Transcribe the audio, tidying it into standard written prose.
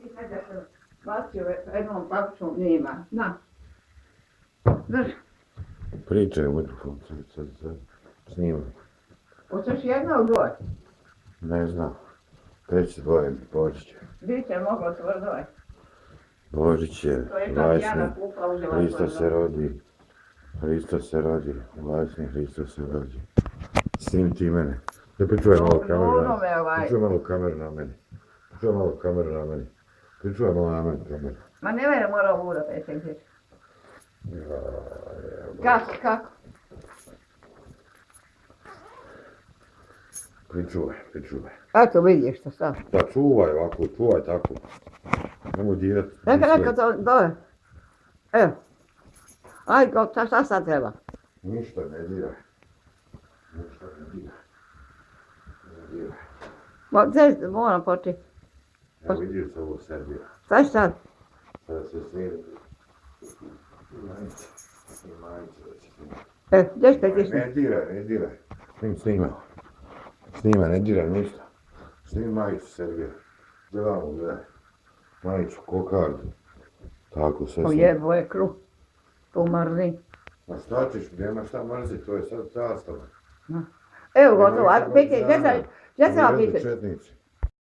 Ti sad da sam bacio jednom papičnom nema. Na. Drži. Pričaj u mikrofon, sad snimam. Hoćeš jedno ili dvoje? Ne znam. Treći dvoje, Božić. Biće moglo tvrdoj. Božić je, Vajsni, Hristos se rodi, Vajsni, Hristos se rodi. Snim ti mene. Da pričuvaj malo kameru na meni. Pričuvaj malo kameru na meni. Pričuvaj malo na meni kameru. Ma ne mene mora ovuda pečenke. Kako? Pričuvaj. Eto vidiš što sad. Pa čuvaj ovako, čuvaj tako. Nemo dirat. Neka to dole. Evo. Ajde, šta sad treba? Ništa ne diraj. Moram početi. Evo vidiš se ovo Srbija. Šta će sad? Sada se snimi. Gdje ćete ti snimati? Ne diraj. Snima, ne diraj ništa. Snimi majicu Srbija. Gledaj. Majicu, kokardu. Tako sve snima. Jebo je kruh. Tu mrzim. Ma šta ćeš, nema šta mrziti, to je sad zastava. Evo gotovo, ajde, gdje treba pitati? Četnici.